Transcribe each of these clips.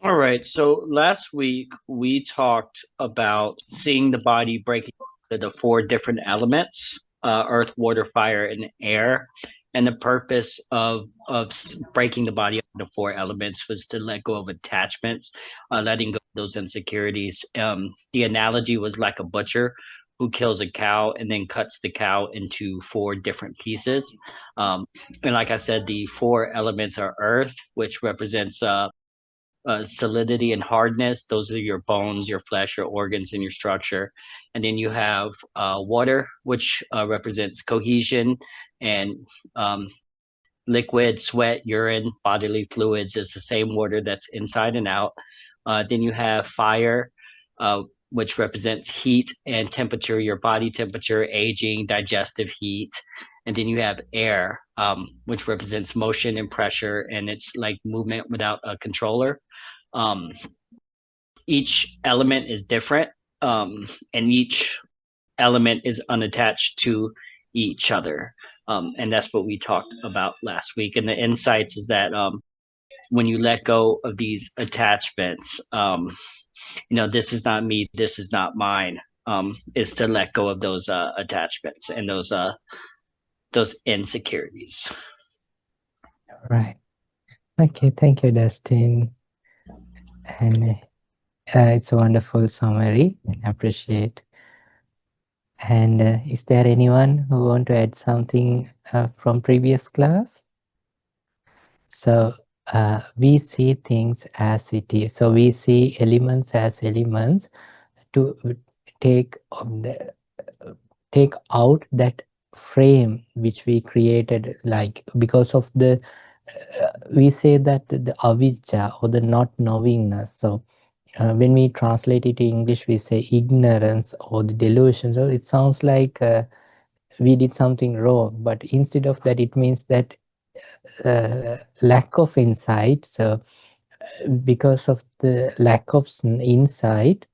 All right. So last week we talked about seeing the body breaking into the four different elements, earth, water, fire, and air. And the purpose of breaking the body up into four elements was to let go of attachments, letting go of those insecurities. The analogy was like a butcher who kills a cow and then cuts the cow into four different pieces. Um, and like I said, the four elements are earth, which represents solidity and hardness. Those are your bones, your flesh, your organs, and your structure. And then you have water, which represents cohesion and um, liquid, sweat, urine, bodily fluids. It's the same water that's inside and out. Then you have fire, uh, which represents heat and temperature, your body temperature, aging, digestive heat. And then you have air, which represents motion and pressure, and it's like movement without a controller. Um, each element is different, and each element is unattached to each other. And that's what we talked about last week. And the insights is that when you let go of these attachments, this is not me, this is not mine, is to let go of those attachments and those insecurities. Right. Okay, thank you, Dustin. And it's a wonderful summary. I appreciate. And is there anyone who want to add something from previous class? So we see things as it is. So we see elements as elements to take take out that frame which we created, like because of the we say that the avijja or the not knowingness. So when we translate it in English, we say ignorance or the delusion. So it sounds like we did something wrong, but instead of that, it means that lack of insight. So because of the lack of insight,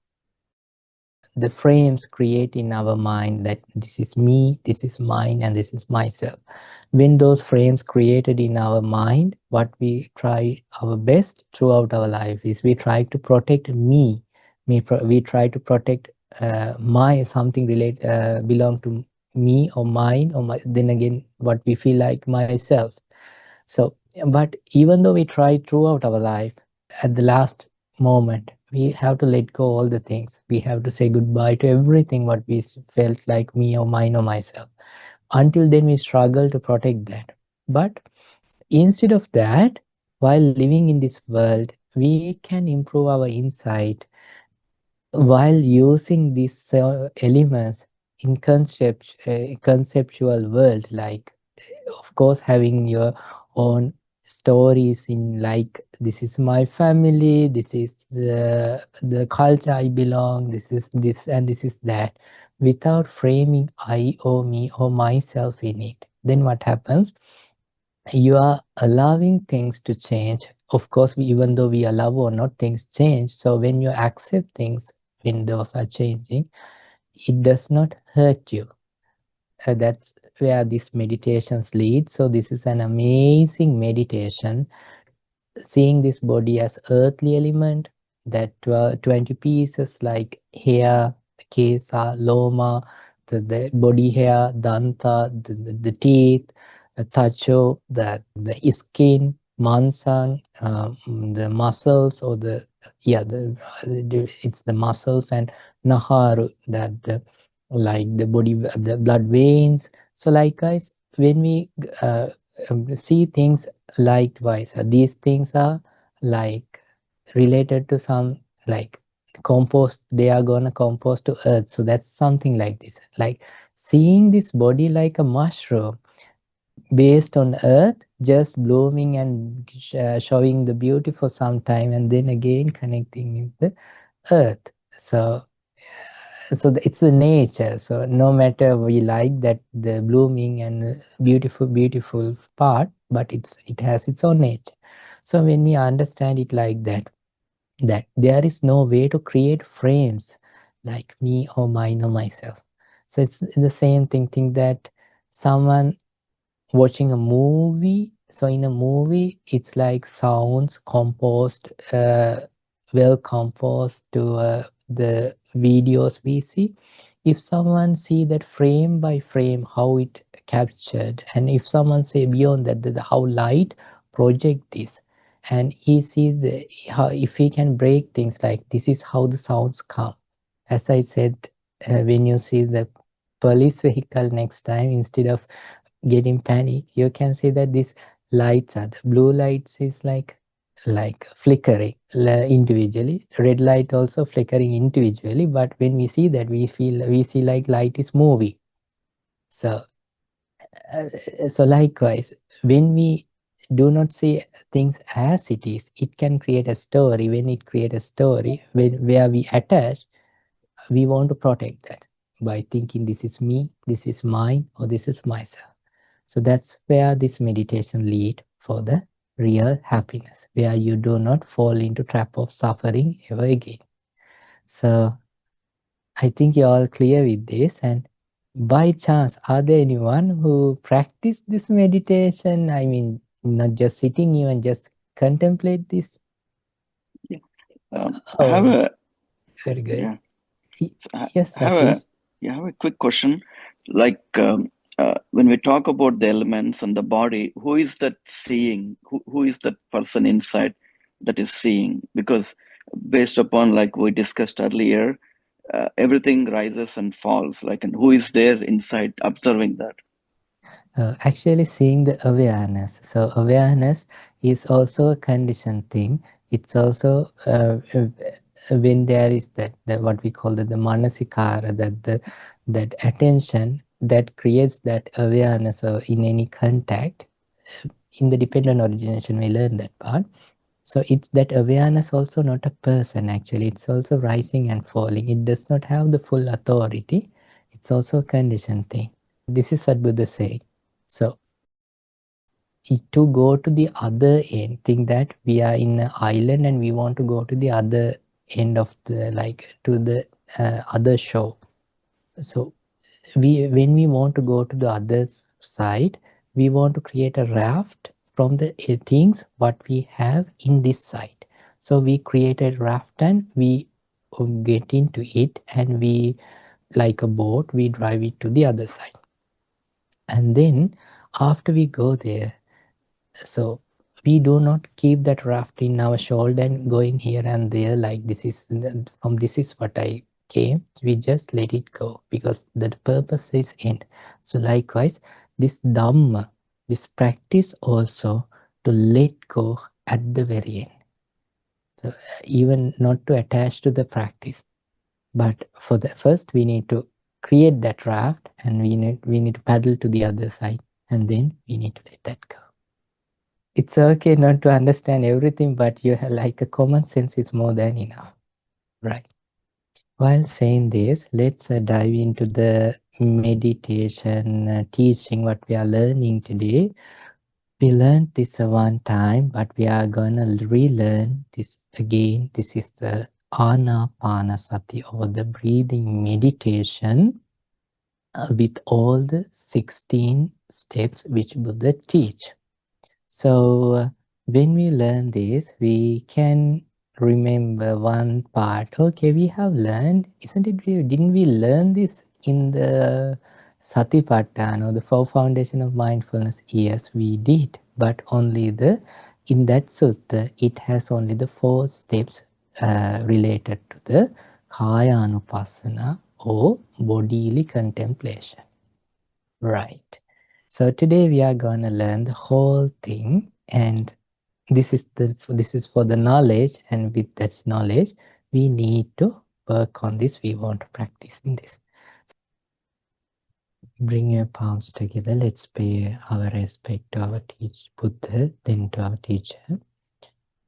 the frames create in our mind that this is me, this is mine, and this is myself. When those frames created in our mind, what we try our best throughout our life is we try to protect me. We try to protect my something relate belong to me or mine or my, then again what we feel like myself. So, but even though we try throughout our life, at the last moment, we have to let go all the things. We have to say goodbye to everything what we felt like me or mine or myself. Until then, we struggle to protect that. But instead of that, while living in this world, we can improve our insight while using these elements in conceptual world, like of course having your own stories in, like, this is my family, this is the culture I belong, this is this and this is that, without framing I or me or myself in it. Then what happens? You are allowing things to change. Of course, even though we allow or not, things change. So when you accept things, when those are changing, it does not hurt you. That's where these meditations lead. So this is an amazing meditation, seeing this body as earthly element, that 20 pieces like hair, kesa, loma, the body hair, danta, the teeth, tacho, that the skin, mansang, the muscles, or the yeah it's the muscles, and naharu, that the like the body, the blood veins. So like guys, when we see things likewise, these things are like related to some, like compost, they are gonna compost to earth. So that's something like this, like seeing this body like a mushroom based on earth, just blooming and showing the beauty for some time, and then again connecting with the earth. So it's the nature. So no matter we like that the blooming and beautiful part, but it has its own nature. So when we understand it like that, that there is no way to create frames like me or mine or myself. So it's the same thing. Think that someone watching a movie. So in a movie, it's like sounds composed. well composed to the videos we see. If someone see that frame by frame how it captured, and if someone say beyond that, how light project this, and he see the how, if he can break things like this is how the sounds come. As I said, when you see the police vehicle next time, instead of getting panic, you can see that these lights are the blue lights is like flickering individually, red light also flickering individually, but when we see that, we see like light is moving. So so likewise, when we do not see things as it is, it can create a story. When it create a story where we attach, we want to protect that by thinking this is me, this is mine, or this is myself. So that's where this meditation lead for the real happiness, where you do not fall into trap of suffering ever again. So I think you're all clear with this. And by chance, are there anyone who practice this meditation? I mean, not just sitting, even just contemplate this. Yeah. I have Oh, a very good. yeah. So Yes, I have a Satish. yeah, I have a quick question. Like when we talk about the elements and the body, who is that seeing? Who is that person inside that is seeing? Because based upon like we discussed earlier, everything rises and falls. Like, and who is there inside observing that? Actually seeing the awareness. So awareness is also a conditioned thing. It's also when there is that what we call the manasikara, that attention that creates that awareness in any contact. In the dependent origination, we learn that part. So it's that awareness also not a person actually. It's also rising and falling. It does not have the full authority. It's also a conditioned thing. This is what Buddha say. So to go to the other end, think that we are in an island and we want to go to the other end of the, like to the other shore. So when we want to go to the other side, we want to create a raft from the things what we have in this side. So we create a raft and we get into it, and we, like a boat, we drive it to the other side. And then after we go there, so we do not keep that raft in our shoulder and going here and there like this is from this is what I came. We just let it go because the purpose is end. So likewise, this dhamma, this practice also to let go at the very end. So even not to attach to the practice, but for the first we need to create that raft, and we need to paddle to the other side, and then we need to let that go. It's okay not to understand everything, but you have like a common sense is more than enough, right? While saying this, let's dive into the meditation teaching what we are learning today. We learned this one time, but we are gonna relearn this again. This is the Ānāpānassatisutta, or the breathing meditation, with all the 16 steps which Buddha teach. So when we learn this, we can remember one part. Okay, we have learned, isn't it? Didn't we learn this in the Satipatthana, or the four foundation of mindfulness? Yes, we did, but only in that sutta, it has only the 4 steps related to the Kaya or bodily contemplation. Right. So today we are gonna learn the whole thing, and this is for the knowledge, and with that knowledge, we need to work on this. We want to practice in this. Bring your palms together. Let's pay our respect to our teacher Buddha, then to our teacher.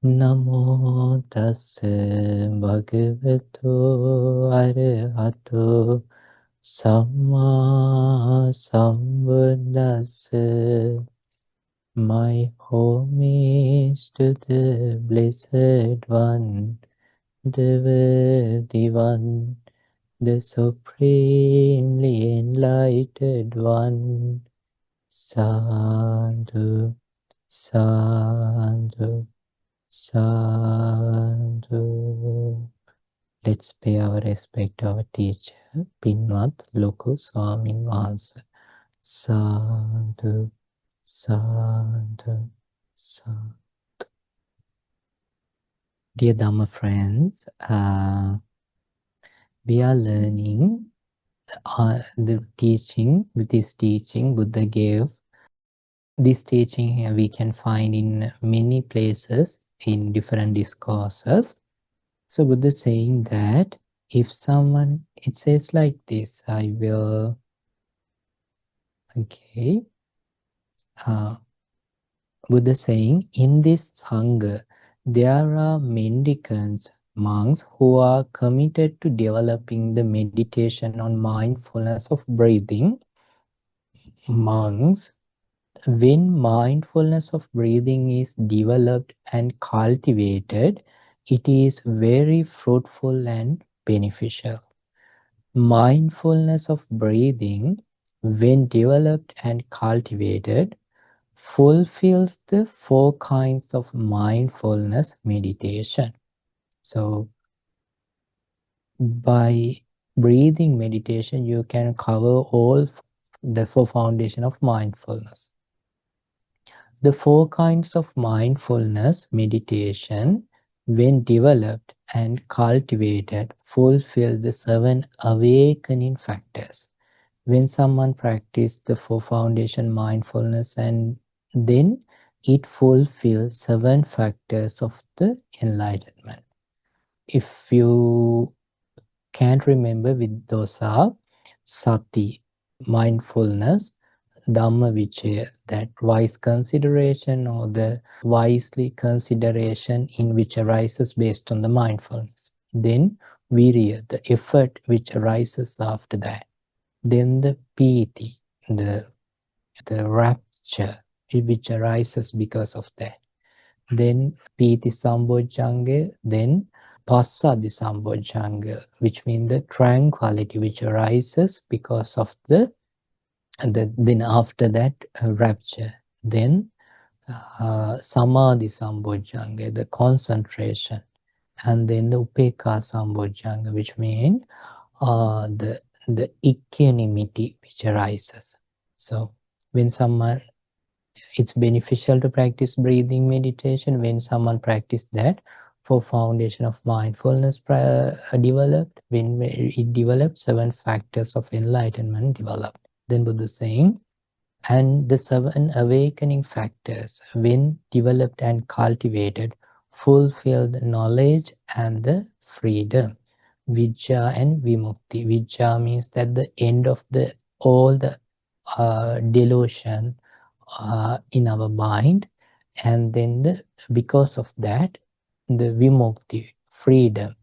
Namo tassa bhagavato arahato samma sambuddhassa. My homage to the Blessed One, the Worthy One, the Supremely Enlightened One. Sadhu, sadhu, sadhu. let's pay our respect to our teacher, Pinwat Loku Swamin Wahanse. Sadhu, sadhu, sadhu. Dear Dhamma friends, we are learning the teaching. With this teaching, Buddha gave. This teaching here we can find in many places in different discourses. So Buddha is saying that if someone, it says like this, I will, okay. Buddha is saying, in this Sangha, there are mendicants, monks who are committed to developing the meditation on mindfulness of breathing. Monks, when mindfulness of breathing is developed and cultivated, it is very fruitful and beneficial. Mindfulness of breathing, when developed and cultivated, fulfills the 4 kinds of mindfulness meditation. So, by breathing meditation, you can cover all the 4 foundations of mindfulness. The 4 kinds of mindfulness meditation, when developed and cultivated, fulfill the 7 awakening factors. When someone practices the 4 foundation mindfulness, and then it fulfills 7 factors of the enlightenment. If you can't remember, with those are sati, mindfulness, Dhamma Vichaya, that wise consideration or the wisely consideration in which arises based on the mindfulness. Then Virya, the effort which arises after that. Then the Piti, the rapture which arises because of that. Then Piti Sambojjhanga, then Passadi Sambojjhanga, which means the tranquility which arises because of the, and then after that rapture. Then Samadhi Sambojjhanga, the concentration. And then the Upekha Sambojjhanga, which means the equanimity which arises. So when someone, it's beneficial to practice breathing meditation. When someone practice that, for foundation of mindfulness developed, when it develops, 7 factors of enlightenment developed. Then Buddha is saying, and the 7 awakening factors, when developed and cultivated, fulfill the knowledge and the freedom. Vijja and Vimukti. Vijja means that the end of the all the delusion in our mind, and then because of that, the Vimukti, freedom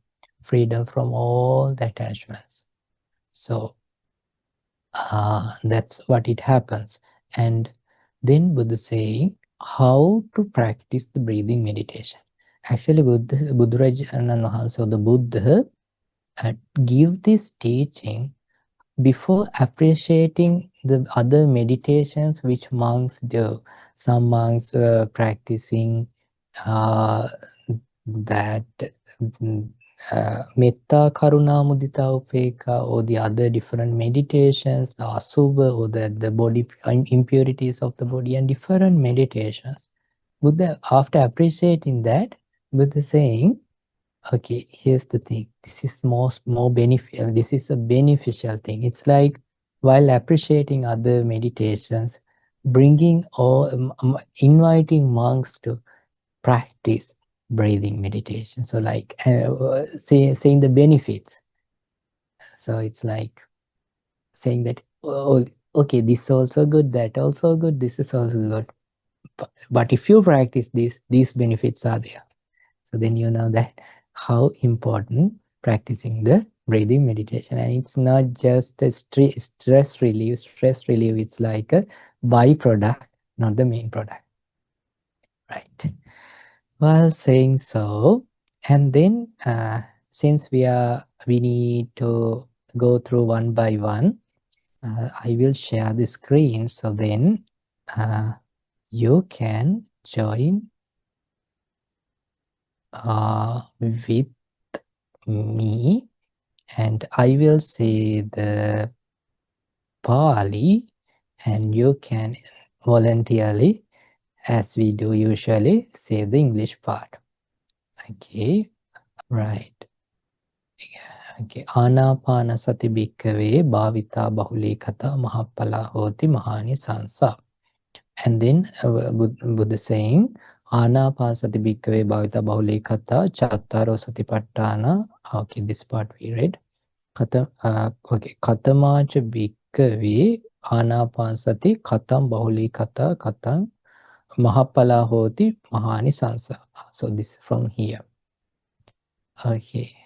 from all the attachments. So that's what it happens. And then Buddha saying how to practice the breathing meditation. Actually, Buddharajan Wahanse, the Buddha, give this teaching before appreciating the other meditations which monks do. Some monks practicing that Metta, Karuna, Mudita, Upeka, or the other different meditations, the Asubha, or the body impurities of the body, and different meditations. Buddha, after appreciating that, Buddha saying, okay, here's the thing. This is more beneficial. This is a beneficial thing. It's like while appreciating other meditations, bringing or inviting monks to practice breathing meditation. So like saying the benefits. So it's like saying that, oh, okay, this is also good, that also good, this is also good. But if you practice this, these benefits are there. So then you know that how important practicing the breathing meditation. And it's not just a stress relief. Stress relief, it's like a byproduct, not the main product. Right. While saying so, and then since we need to go through one by one, I will share the screen, so then you can join with me. and I will say the Pali, and you can voluntarily, as we do usually, say the English part. Okay, right. Okay. Ānāpānasati bhikkhave bhavita bahulekata mahappala hoti mahani sansa. And then Buddha saying, Ānāpānasati bhikkhave bhavita bahulekata chattaro satipatthana. Okay, this part we read. Okay. Katamacha bhikkhave ānāpānasati katam bahulekata katam mahappala hoti mahani sansa. So this from here. Okay.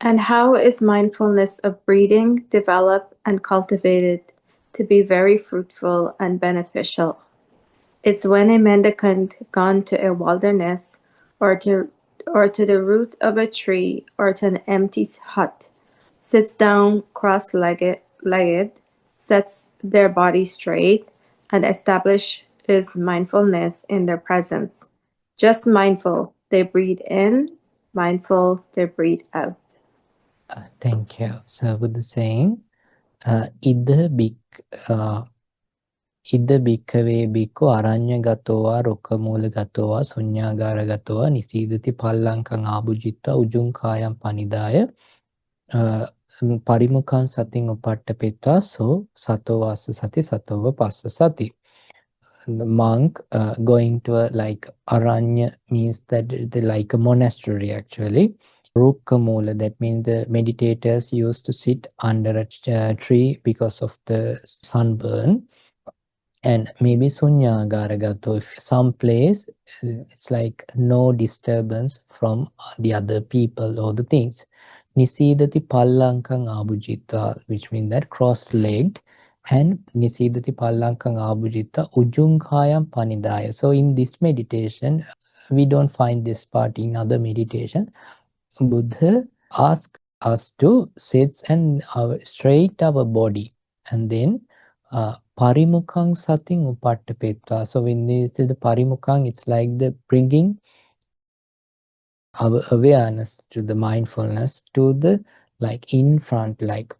And how is mindfulness of breathing developed and cultivated to be very fruitful and beneficial? It's when a mendicant gone to a wilderness or to the root of a tree or to an empty hut, sits down cross-legged, sets their body straight, and establishes mindfulness in their presence. Just mindful, they breathe in, mindful, they breathe out. Thank you. So Buddha saying, Ida bhikkhave bhikkhu aranyagatowa rokkamūlagatowa suññāgāragatowa nisidati pallankang abhujitta ujjunkāyam panidāya parimukhaṃ satin upaṭṭapetā so sato vassa sati satova passa sati. The monk going to like aranya means that like a monastery actually. Rukkamula, that means the meditators used to sit under a tree because of the sunburn. And maybe Sunyagāragato, if some place it's like no disturbance from the other people or the things. Nisidati pallankang abhujita, which means that cross-legged, and Nisidati pallankang abhujita ujjunkāyam panidāya. So in this meditation, we don't find this part in other meditation. Buddha asked us to sit and straight our body, and then parimukhaṃ satin upaṭṭapetā. So when they say the parimukhaṃ, it's like the bringing our awareness to the mindfulness to the like in front, like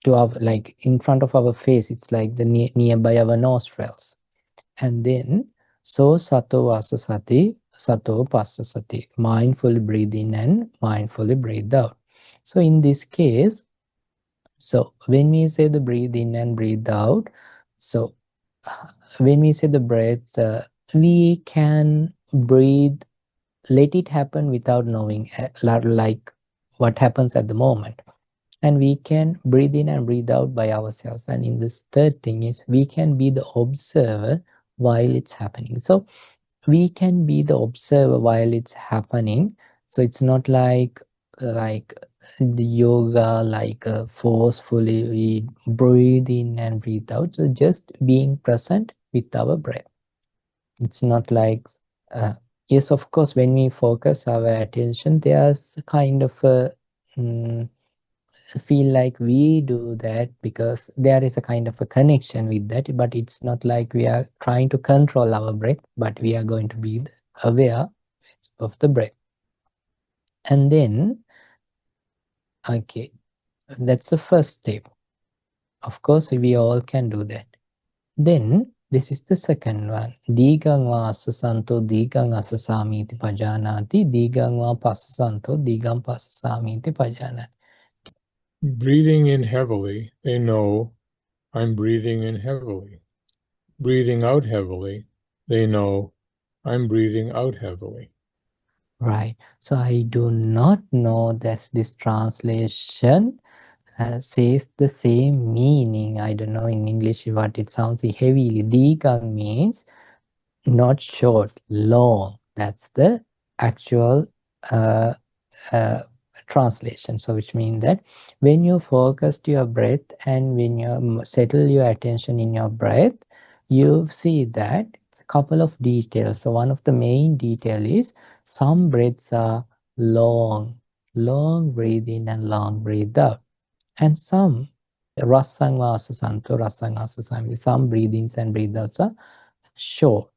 to our like in front of our face. It's like the nearby our nostrils, and then so sato vassa sati, sato passa sati. Mindfully breathe in and mindfully breathe out. So in this case, so when we say the breathe in and breathe out, so when we say the breath, we can breathe, let it happen without knowing like what happens at the moment. And we can breathe in and breathe out by ourselves. And in this third thing is we can be the observer while it's happening. So we can be the observer while it's happening. So it's not like the yoga, like forcefully we breathe in and breathe out. So just being present with our breath. It's not like, yes, of course, when we focus our attention, there's a kind of a feel like we do that because there is a kind of a connection with that, but it's not like we are trying to control our breath, but we are going to be aware of the breath. And then, okay, that's the first step. Of course, we all can do that. Then, this is the second one. Dīgaṃ vā asasanto dīgaṃ asasamīti pajānāti, dīgaṃ vā passasanto dīgaṃ passasamīti pajānāti. Breathing in heavily, they know I'm breathing in heavily. Breathing out heavily, they know I'm breathing out heavily. Right. So I do not know that this translation says the same meaning. I don't know in English what it sounds heavily. Dīgaṃ means not short, long. That's the actual translation. So which means that when you focus to your breath and when you settle your attention in your breath, you see that it's a couple of details. So one of the main detail is some breaths are long breathe in and long breathe out, and some rasaṃ vāsasanto, rasaṃ vāsasamīti, some breathings and breathe outs are short.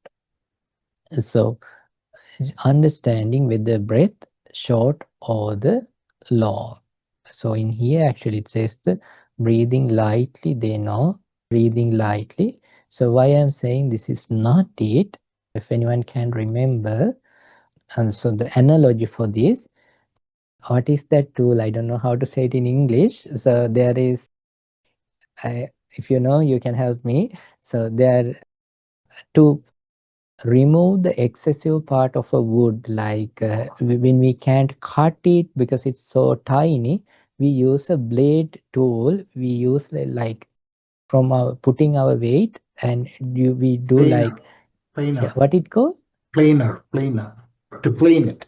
So understanding whether breath short or the long. So in here actually it says the breathing lightly, they know, breathing lightly. So why I'm saying this is not it, if anyone can remember, and so the analogy for this, what is that tool? I don't know how to say it in English. So there is, if you know, you can help me. So there, to remove the excessive part of a wood, like when we can't cut it because it's so tiny, we use a blade tool. We use like from our putting our weight, and we do Planer. like Planer. what it called? Planer. To plane it.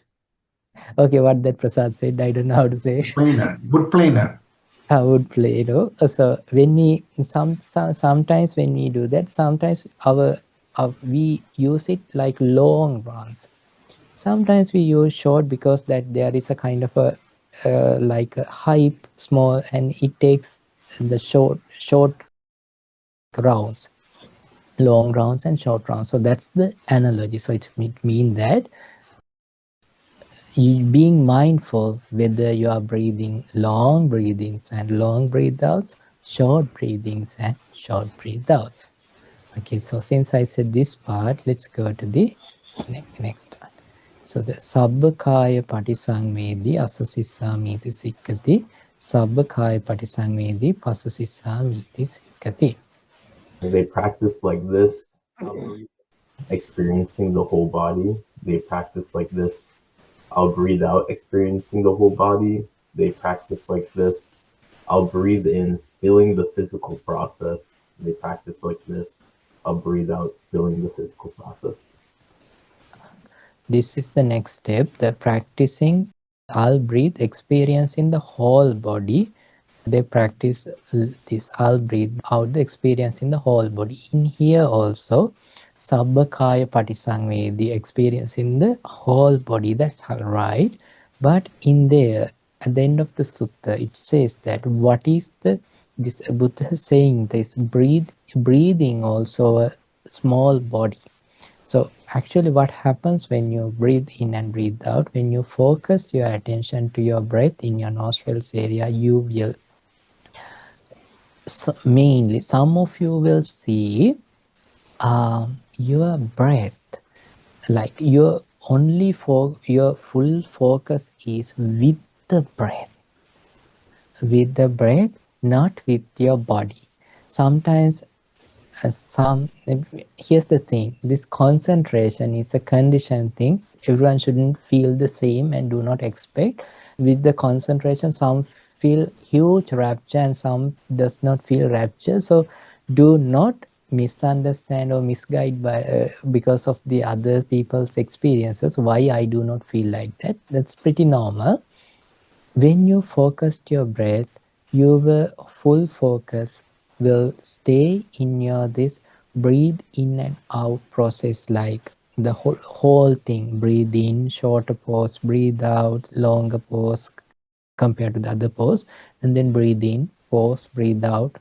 Okay, what that Prasad said, I don't know how to say. Planer. Wood planer. Would play, you know. So when we sometimes when we do that, sometimes our we use it like long runs. Sometimes we use short because that there is a kind of a like a hype small, and it takes the short rounds, long rounds and short rounds. So that's the analogy. So it mean that you being mindful whether you are breathing long breathings and long breath outs, short breathings and short breath outs. Okay, so since I said this part, let's go to the next one. So the sabbakaya patisangvedi asasissamiti sikkati, sabbakaya patisangvedi pasasissamiti sikkati. They practice like this, experiencing the whole body. They practice like this, I'll breathe out, experiencing the whole body. They practice like this, I'll breathe in, stilling the physical process. They practice like this, I'll breathe out, stilling the physical process. This is the next step, the practicing I'll breathe, experiencing the whole body. They practice this I'll breathe out, the experience in the whole body. In here also, sabbakaya patisangvedi, the experience in the whole body, that's right. But in there, at the end of the sutta, it says that what is this Buddha is saying, this breathing also a small body. So actually what happens when you breathe in and breathe out, when you focus your attention to your breath in your nostrils area, you will mainly, some of you will see your breath, like your only for your full focus is with the breath, not with your body. Sometimes here's the thing, this concentration is a conditioned thing. Everyone shouldn't feel the same, and do not expect with the concentration some feel huge rapture and some does not feel rapture. So do not misunderstand or misguide by because of the other people's experiences why I do not feel like that. That's pretty normal. When you focused your breath, your full focus will stay in your this breathe in and out process, like the whole thing. Breathe in, shorter pause, breathe out, longer pause compared to the other pause, and then breathe in, pause, breathe out,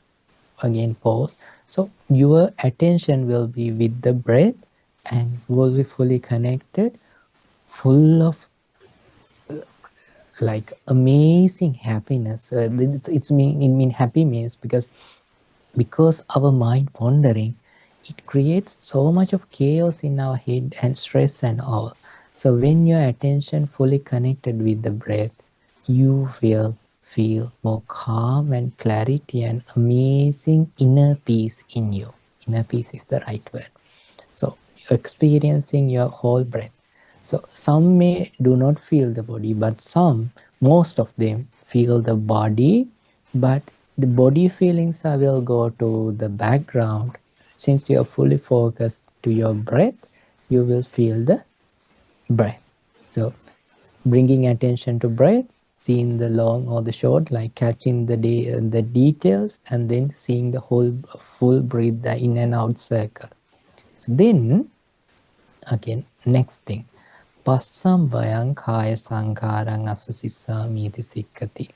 again pause. So your attention will be with the breath and will be fully connected, full of like amazing happiness. It's mean happy means because our mind wandering, it creates so much of chaos in our head and stress and all. So when your attention fully connected with the breath, you will feel more calm and clarity and amazing inner peace in you. Inner peace is the right word. So you're experiencing your whole breath. So some may do not feel the body, but most of them feel the body, but the body feelings will go to the background. Since you're fully focused to your breath, you will feel the breath. So bringing attention to breath, seeing the long or the short, like catching the details, and then seeing the whole full breathe, the in and out circle. So then again, next thing, passam vayang kaya sankarang asasissamiti sikkati.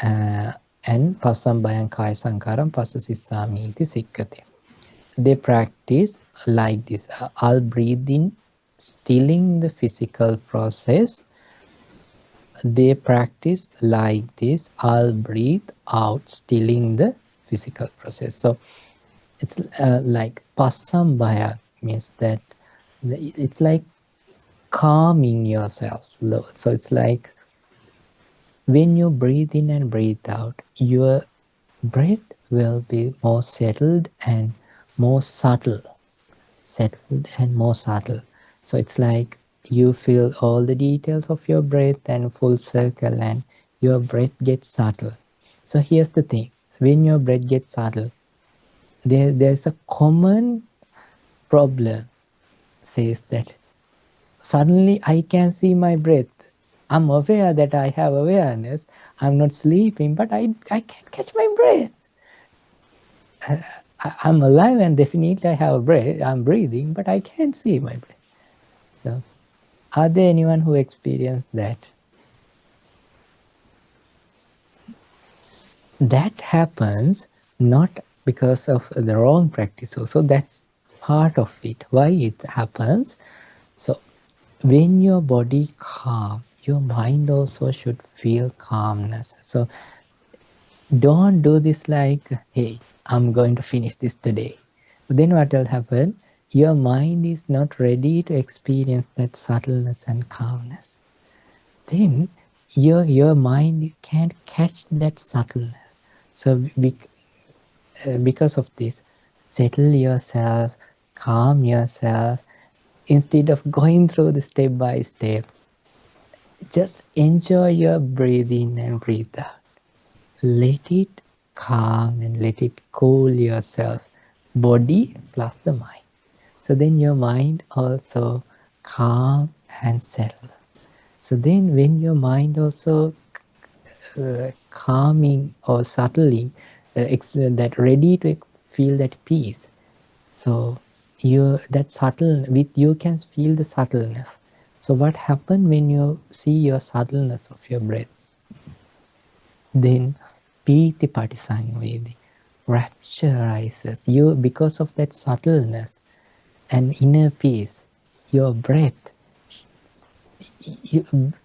And passam vayang kaya sankaram pasasissamiti sikkati. They practice like this. I'll breathe in, stilling the physical process, they practice like this. I'll breathe out, stilling the physical process. So it's like pasambhaya means that it's like calming yourself. So it's like when you breathe in and breathe out, your breath will be more settled and more subtle. Settled and more subtle. So it's like you feel all the details of your breath and full circle, and your breath gets subtle. So here's the thing. So when your breath gets subtle, there's a common problem, says that suddenly I can see my breath. I'm aware that I have awareness. I'm not sleeping, but I can't catch my breath. I'm alive and definitely I have a breath. I'm breathing, but I can't see my breath. So, are there anyone who experienced that? That happens not because of the wrong practice. So that's part of it. Why it happens? So when your body calm, your mind also should feel calmness. So don't do this like, hey, I'm going to finish this today. Then what will happen? Your mind is not ready to experience that subtleness and calmness. Then your mind can't catch that subtleness. So because of this, settle yourself, calm yourself. Instead of going through the step by step, just enjoy your breathe in and breathe out. Let it calm and let it cool yourself, body plus the mind. So then your mind also calm and settle. So then when your mind also calming or subtly, that ready to feel that peace, so that subtle, with you can feel the subtleness. So what happens when you see your subtleness of your breath? Then piti patisangvedi, rapture arises. You, because of that subtleness and inner peace, your breath,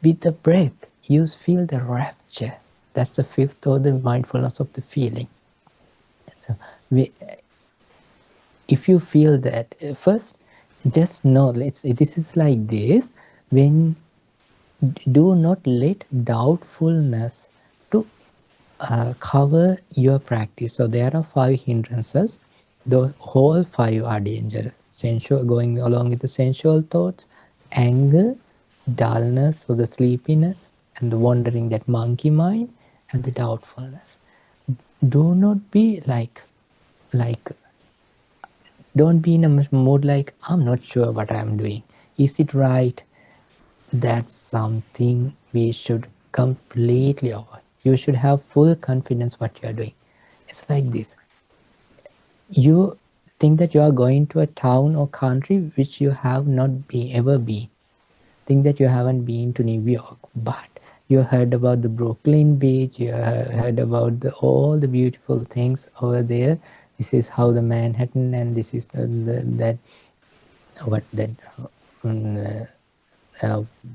with the breath, you feel the rapture. That's the fifth or the mindfulness of the feeling. So if you feel that, first, just know, this is like this. When do not let doubtfulness to cover your practice. So there are 5 hindrances. The whole 5 are dangerous. Sensual, going along with the sensual thoughts, anger, dullness or the sleepiness, and the wandering, that monkey mind, and the doubtfulness. Do not be like don't be in a mood like, I'm not sure what I'm doing. Is it right? That's something we should completely avoid. You should have full confidence what you are doing. It's like this. You think that you are going to a town or country which you have not ever been. Think that you haven't been to New York, but you heard about the Brooklyn Beach, you heard about all the beautiful things over there. This is how the Manhattan, and this is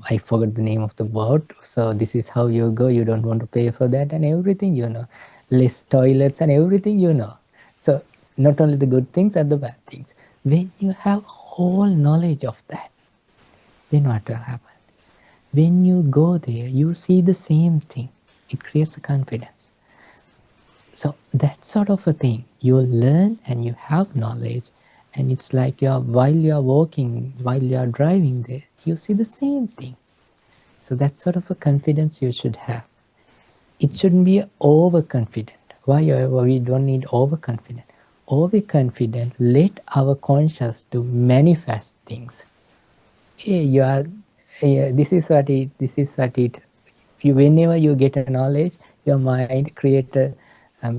I forgot the name of the word. So this is how you go. You don't want to pay for that and everything, less toilets and everything, So not only the good things and the bad things. When you have whole knowledge of that, then what will happen? When you go there, you see the same thing. It creates a confidence. So that sort of a thing, you learn and you have knowledge, and it's like while you are walking, while you are driving there, you see the same thing. So that sort of a confidence you should have. It shouldn't be overconfident. Why we don't need overconfident? Overconfident let our conscious to manifest things. Hey, this is what it. Whenever you get a knowledge, your mind create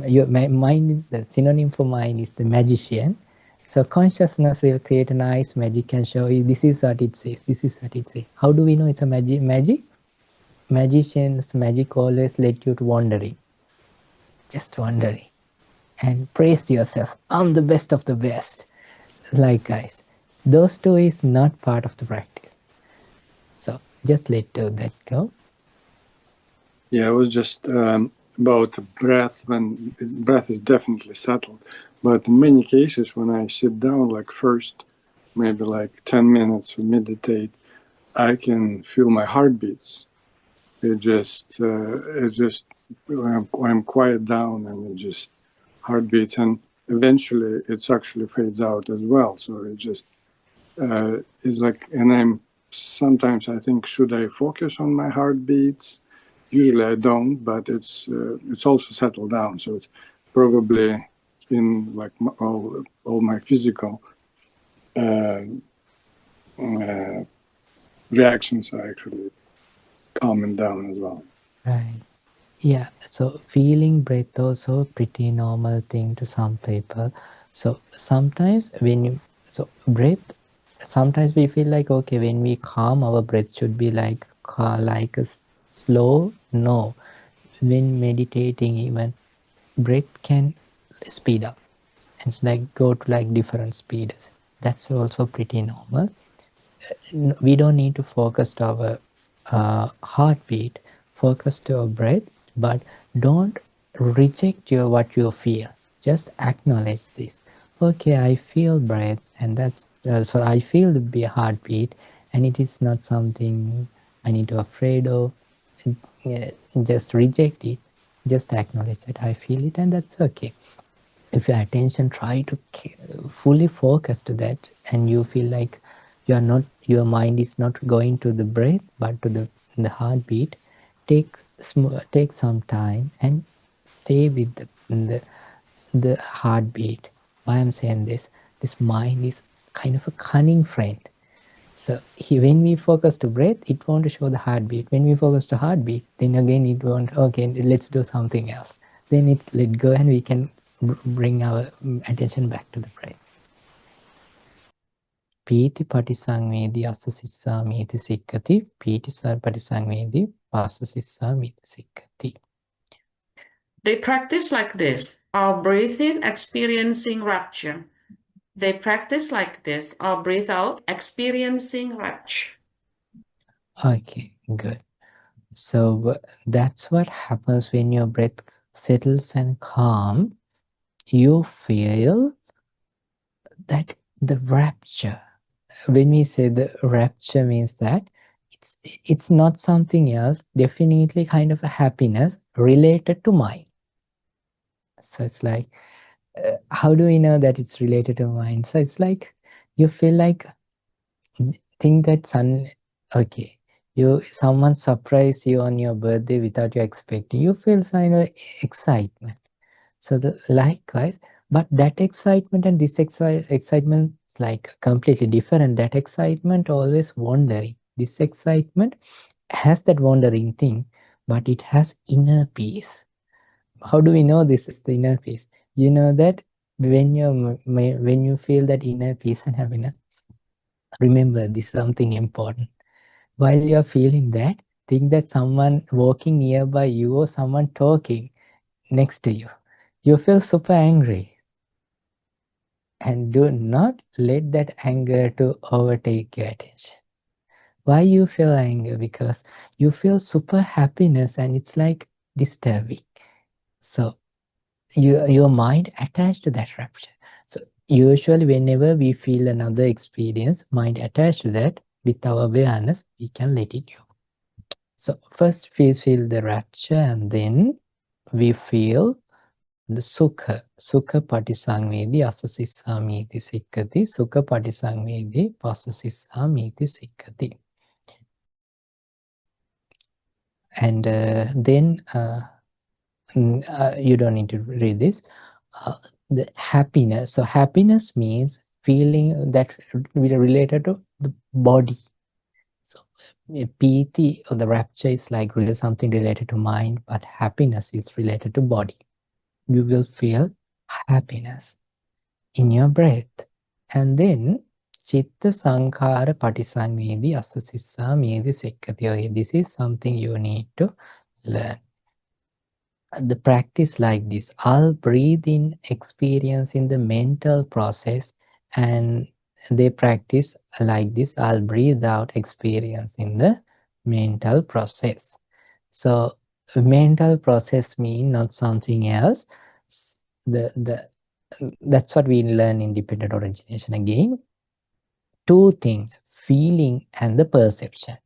your mind is the synonym for mind is the magician. So consciousness will create a nice magic and show you this is what it says. This is what it says. How do we know it's a magic? Magicians magic always let you to wandering, just wandering, and praise yourself. I'm the best of the best. Like guys, those two is not part of the practice. So just let that go. Yeah, it was just about breath. When breath is definitely settled, but in many cases, when I sit down, like first, maybe like 10 minutes to meditate, I can feel my heartbeats. It's just I'm quiet down and it just heartbeats, and eventually it's actually fades out as well. So it just is like, and I'm sometimes I think, should I focus on my heartbeats? Usually I don't, but it's also settled down. So it's probably in like all my physical reactions are actually calming down as well. Right. Yeah, so feeling breath also pretty normal thing to some people. So sometimes breath, sometimes we feel like, okay, when we calm, our breath should be like slow. No, when meditating, even breath can speed up and like go to like different speeds. That's also pretty normal. We don't need to focus to our heartbeat, focus to our breath, but don't reject what you feel. Just acknowledge this. Okay, I feel breath, and that's so I feel the heartbeat, and it is not something I need to afraid of. Just reject it. Just acknowledge that I feel it, and that's okay. If your attention try to fully focus to that, and you feel like your mind is not going to the breath but to the heartbeat, take some time and stay with the heartbeat. Why I'm saying this mind is kind of a cunning friend. So when we focus to breath, it won't show the heartbeat. When we focus to heartbeat, then again it won't, okay, let's do something else. Then it's let go and we can bring our attention back to the breath. Pīti patisangvedi assa sissāmīti sikkati. Pīti patisangvedi passa sissāmīti sikkati. They practice like this, or breathe in, experiencing rapture. They practice like this, or breathe out, experiencing rapture. Okay, good. So that's what happens when your breath settles and calm. You feel that the rapture. When we say the rapture, means that it's not something else, definitely kind of a happiness related to mind. So it's like, how do we know that it's related to mind? So it's like you feel like, think that okay, someone surprise you on your birthday without you expecting, you feel kind of excitement. So likewise, but that excitement and this excitement is like completely different. That excitement always wandering. This excitement has that wandering thing, but it has inner peace. How do we know this is the inner peace? You know that when you feel that inner peace and happiness, remember this is something important. While you're feeling that, think that someone walking nearby you or someone talking next to you. You feel super angry. And do not let that anger to overtake your attention. Why you feel anger? Because you feel super happiness and it's like disturbing. So your mind attached to that rapture. So usually whenever we feel another experience, mind attached to that, with our awareness, we can let it go. So first we feel the rapture and then we feel the sukha. Sukha patisangvedi asasissamiti sikkati. Sukha patisangvedi pasasissamiti sikkati. And then you don't need to read this. The happiness. So happiness means feeling that related to the body. So piti or the rapture is like really something related to mind, but happiness is related to body. You will feel happiness in your breath. And then chitta sankhara patisangvedi assa sissamedi sikkati. Okay, this is something you need to learn. The practice like this, I'll breathe in experience in the mental process, and they practice like this, I'll breathe out experience in the mental process. So mental process mean not something else. That's what we learn in dependent origination again. Two things, feeling and the perception.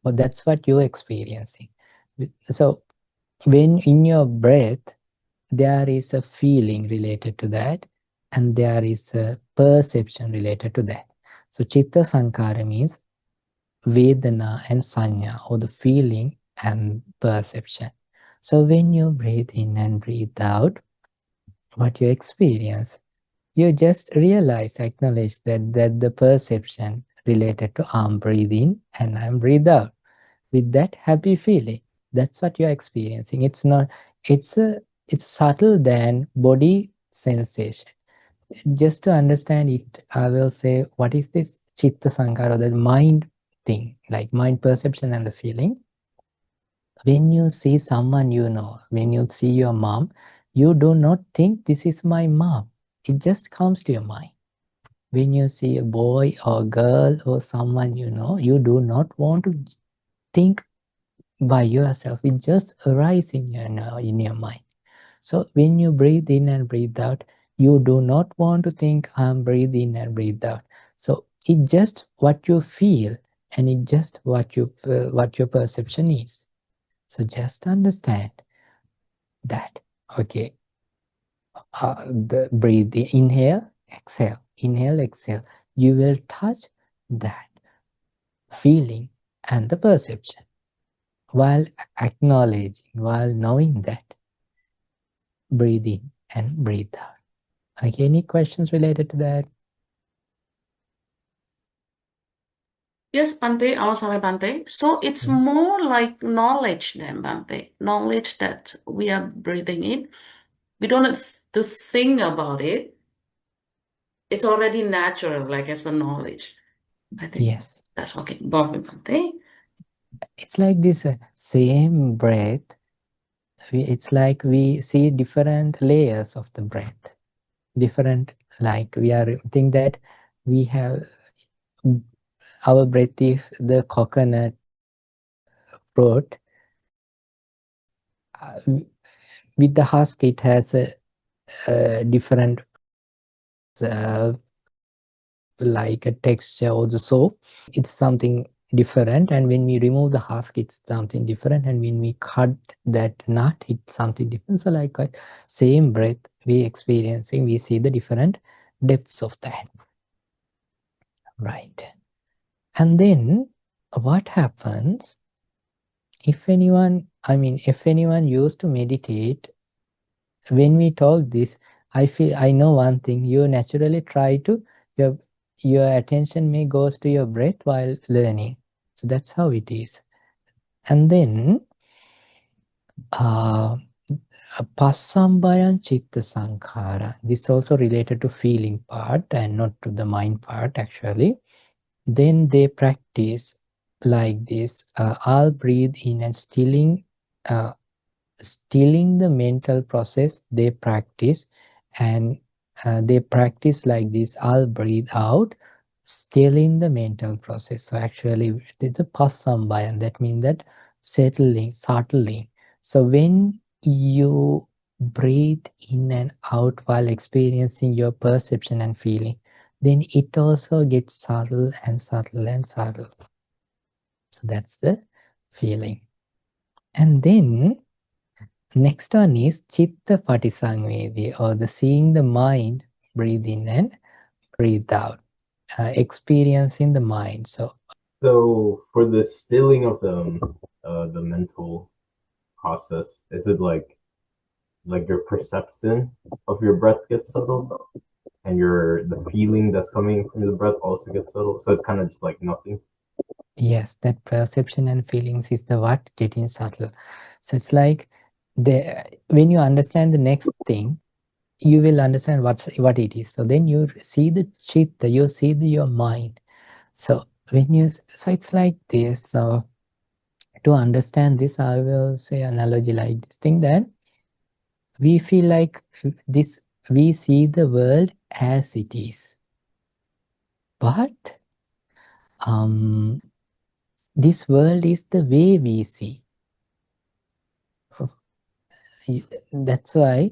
Well, that's what you're experiencing. So when in your breath, there is a feeling related to that, and there is a perception related to that. So Chitta Sankara means Vedana and Sanya, or the feeling and perception. So when you breathe in and breathe out, what you experience, you just realize, acknowledge that the perception related to I'm breathing and I'm breathe out with that happy feeling. That's what you're experiencing. It's not, it's subtle than body sensation. Just to understand it, I will say, what is this Chitta Sankara, the mind thing, like mind perception and the feeling? When you see someone you know, when you see your mom, you do not think this is my mom. It just comes to your mind. When you see a boy or girl or someone you know, you do not want to think by yourself. It just arises in your mind. So when you breathe in and breathe out, you do not want to think I'm breathing in and breathe out. So it just what you feel, and it just what your perception is. So just understand that. Okay. The breathe, inhale, exhale, inhale, exhale. You will touch that feeling and the perception while acknowledging, while knowing that. Breathe in and breathe out. Okay, any questions related to that? Yes, Bante. Oh, sorry, Bante. So it's more like knowledge then, Bante. Knowledge that we are breathing in. We don't have to think about it. It's already natural, like as a knowledge. I think Yes. that's okay. Got it, Bante. It's like this same breath. It's like we see different layers of the breath. Different, like we are think that we have our breath is the coconut fruit. With the husk, it has a different like a texture or the so. It's something different, and when we remove the husk, it's something different, and when we cut that nut, it's something different. So like same breath we experiencing, we see the different depths of that. Right. And then what happens if anyone, if anyone used to meditate, when we talk this, I know one thing, you naturally try to, your attention may goes to your breath while learning. So that's how it is. And then Passambayan Chitta Sankhara. This also related to feeling part and not to the mind part actually. Then they practice like this. I'll breathe in and stilling the mental process they practice, and they practice like this. I'll breathe out, stilling the mental process. So actually it's a passambayan, that means that settling. So when you breathe in and out while experiencing your perception and feeling, then it also gets subtle and subtle and subtle. So that's the feeling. And then next one is Chitta Patisangvedi, or the seeing the mind, breathe in and breathe out, experiencing the mind. So for the stilling of the mental process, is it like your perception of your breath gets settled, and the feeling that's coming from the breath also gets settled? So it's kind of just like nothing. yes, that perception and feelings is the what getting subtle. So it's like when you understand the next thing, you will understand what it is. So then you see the chitta, you see your mind. So so it's like this. So to understand this, I will say analogy like this thing, that we feel like this, we see the world as it is, but this world is the way we see. that's why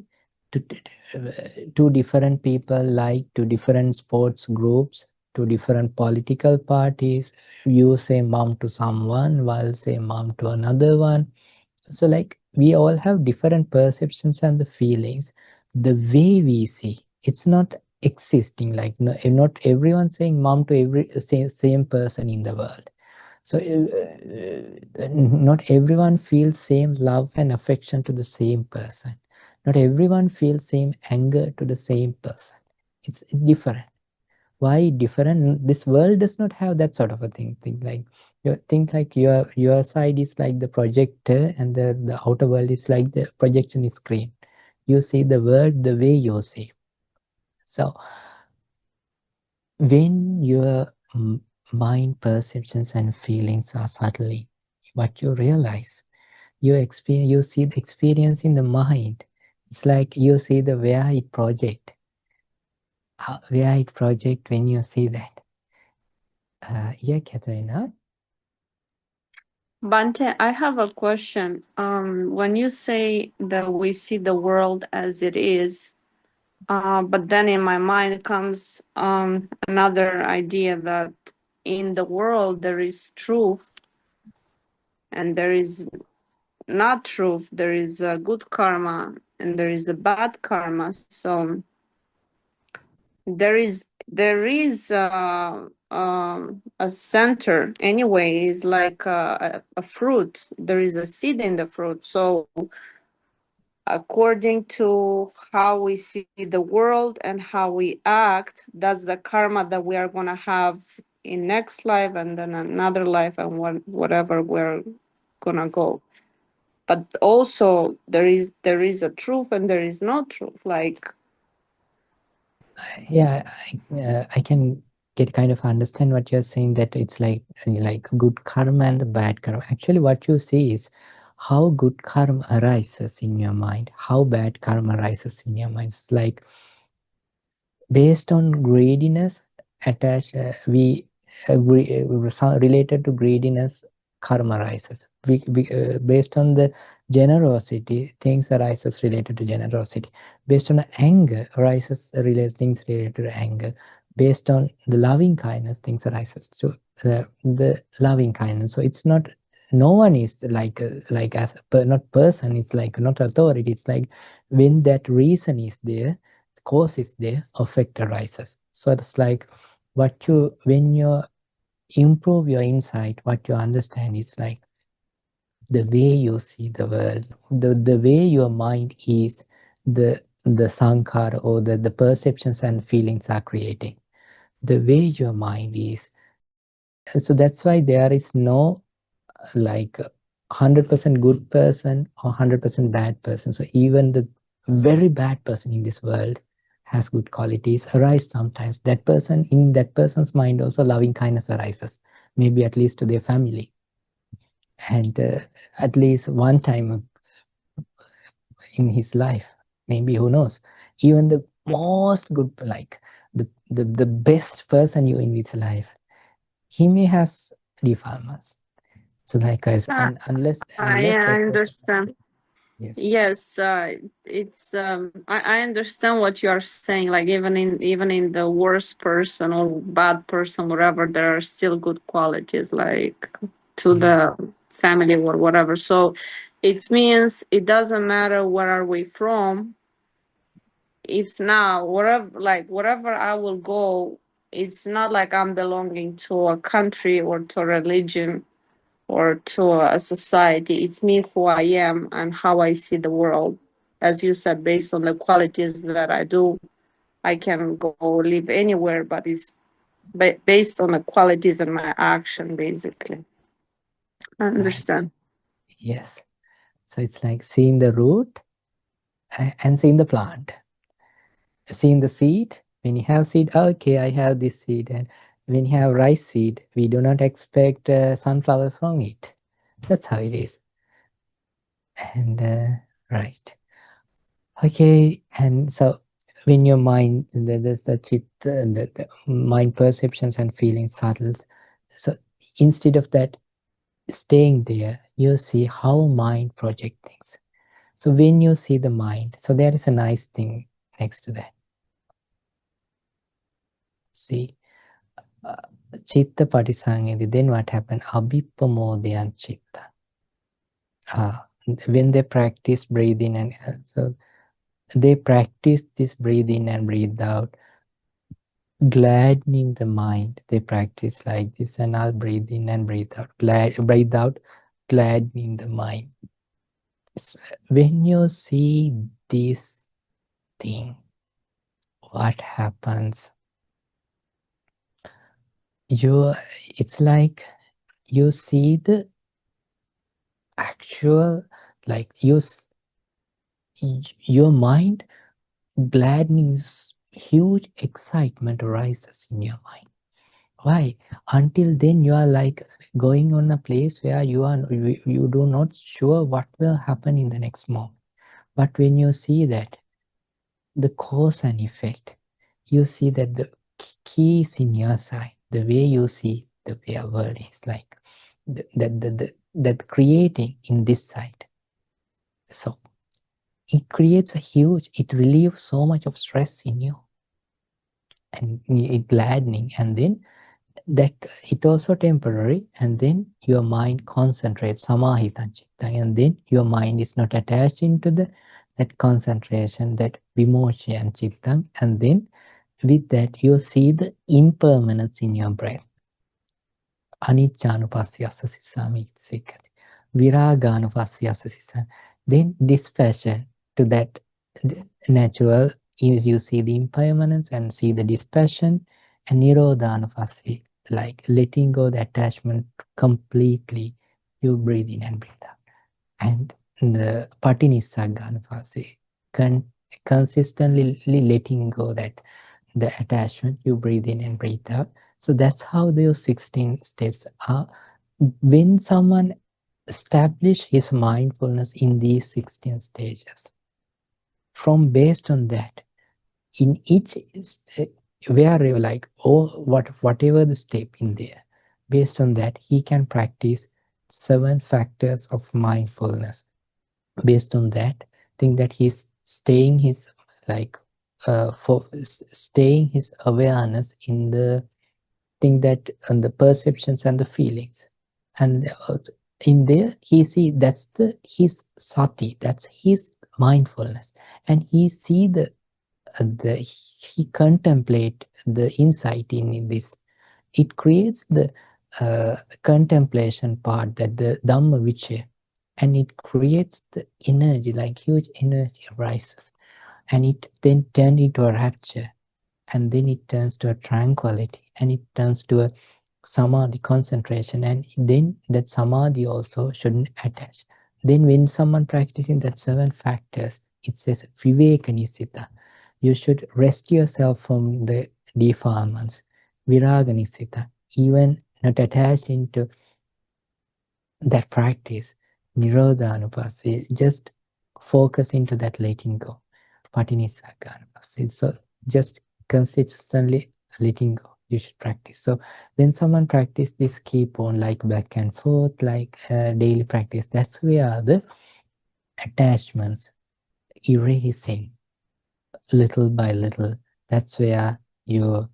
two different people like two different sports groups, two different political parties. You say mom to someone, while say mom to another one. So like we all have different perceptions and the feelings. The way we see, it's not existing. Like not everyone saying mom to every same person in the world. So not everyone feels same love and affection to the same person. Not everyone feels same anger to the same person. It's different. Why different? This world does not have that sort of a thing. Think like your side is like the projector and the outer world is like the projection screen. You see the world the way you see. So when your mind perceptions and feelings are subtly, what you realize, you see the experience in the mind. It's like you see the where it project when you see that. Yeah, Katarina. Bante, I have a question. When you say that we see the world as it is, but then in my mind comes another idea that in the world there is truth and there is not truth. There is a good karma and there is a bad karma. So there is a center anyway. Is like a fruit. There is a seed in the fruit. So according to how we see the world and how we act, that's the karma that we are going to have in next life and then another life and whatever we're going to go. But also there is a truth and there is no truth. Like, yeah, I can get kind of understand what you're saying, that it's like good karma and bad karma. Actually what you see is how good karma arises in your mind, how bad karma arises in your mind. It's like based on greediness attached, we agree related to greediness, karma arises. Based on the generosity, things arises related to generosity. Based on anger arises things related to anger. Based on the loving kindness, things arises to the loving kindness. So it's not, no one is like as not person, it's like not authority. It's like when that reason is there, cause is there, effect arises. So it's like when you improve your insight, what you understand is like the way you see the world, the way your mind is, the sankhara or the perceptions and feelings are creating, the way your mind is. So that's why there is no like 100% good person or 100% bad person. So even the very bad person in this world has good qualities, arise sometimes. In that person's mind also loving kindness arises, maybe at least to their family. And at least one time in his life, maybe, who knows, even the most good, like the best person you in his life, he may has defilements. So likewise, unless I understand. Yes, it's I understand what you are saying. Like even in the worst person or bad person, whatever, there are still good qualities, like to the family or whatever. So it means it doesn't matter where are we from. If now wherever I will go, it's not like I'm belonging to a country or to a religion or to a society. It's me, who I am and how I see the world. As you said, based on the qualities that I do, I can go live anywhere, but it's based on the qualities and my action, basically. I understand. Right. Yes. So it's like seeing the root and seeing the plant. Seeing the seed, when you have seed, okay, I have this seed. And when you have rice seed, we do not expect sunflowers from it. That's how it is. And right. Okay, and so when your mind, there's the chitta, the mind perceptions and feelings settles. So instead of that staying there, you see how mind project things. So when you see the mind, so there is a nice thing next to that. See, chitta patisangedi, then what happened? Abhippamodayan chitta. When they practice breathing and so they practice this breathe in and breathe out, gladdening the mind. They practice like this, and I'll breathe in and breathe out, breathe out, gladdening the mind. So when you see this thing, what happens? It's like you see the actual, like your mind gladdening, huge excitement arises in your mind. Why? Until then you are like going on a place where you do not sure what will happen in the next moment. But when you see that the cause and effect, you see that the key is in your side. The way you see the world is like that creating in this side. So it creates it relieves so much of stress in you, and it gladdening, and then that it also temporary, and then your mind concentrates samahitan chitta, and then your mind is not attached into that concentration, that vimochya chitta, and then with that you see the impermanence in your breath. Aniccanupassiyassa sissami sikkati, viraganupassiyassa sissa. Then dispassion to that natural, you see the impermanence and see the dispassion, and nirodhanupassi, like letting go the attachment completely. You breathe in and breathe out. And the patinissagganupassi, consistently letting go that the attachment, you breathe in and breathe out. So that's how those 16 steps are. When someone establish his mindfulness in these 16 stages, from based on that, in each wherever, like whatever the step in there, based on that he can practice 7 factors of mindfulness. Based on that thing, that he's staying his like for staying his awareness in the thing, that and the perceptions and the feelings, and in there he see that's his sati, that's his mindfulness, and he see he contemplate the insight in this. It creates the contemplation part, that the Dhamma Vicaya, and it creates the energy, like huge energy arises, and it then turns into a rapture, and then it turns to a tranquility, and it turns to a samadhi, concentration, and then that samadhi also shouldn't attach. Then when someone practicing that 7 factors, it says viveka nisita, you should rest yourself from the defilements. Viraga nisita, even not attach into that practice. Nirodhanupassi, just focus into that letting go. Patinissagganupassi, so just consistently letting go, you should practice. So when someone practice this, keep on like back and forth, like daily practice, that's where the attachments erasing little by little. That's where you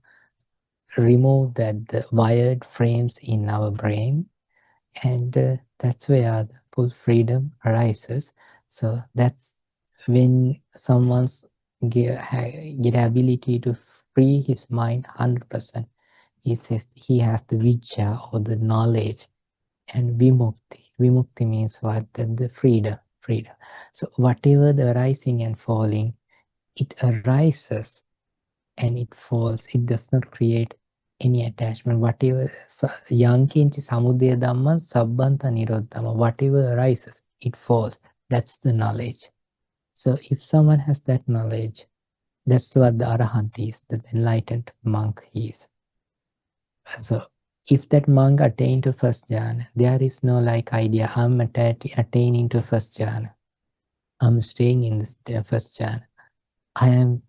remove the wired frames in our brain, and that's where the full freedom arises. So that's when someone's get ability to free his mind 100%. He says he has the vichya, or the knowledge, and vimukti. Vimukti means what? The freedom. So whatever the rising and falling, it arises and it falls. It does not create any attachment. Whatever yankinchi samudaya dhamma sabbanta nirodhama, whatever arises, it falls. That's the knowledge. So if someone has that knowledge, that's what the arahant is, the enlightened monk is. So if that monk attained to first jhana, there is no like idea, I'm attaining to first jhana, I'm staying in this first jhana, I am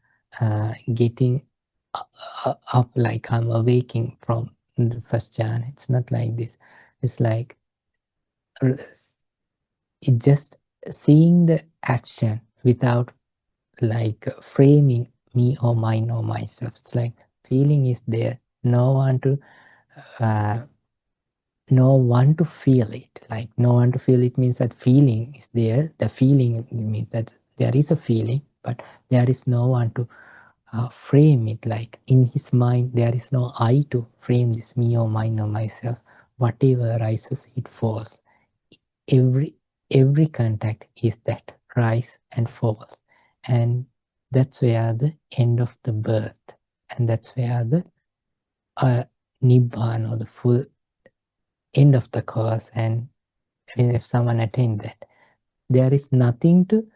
getting up, like I'm awaking from the first jhana. It's not like this. It's like it just seeing the action without like framing me or mine or myself. It's like feeling is there, no one to feel it. Like no one to feel it means that feeling is there. The feeling means that there is a feeling, but there is no one to frame it. Like in his mind, there is no I to frame this me or mine or myself. Whatever arises, it falls. Every contact is that rise and falls, and that's where the end of the birth, and that's where the nibbana, or the full end of the course. And if someone attained that, there is nothing to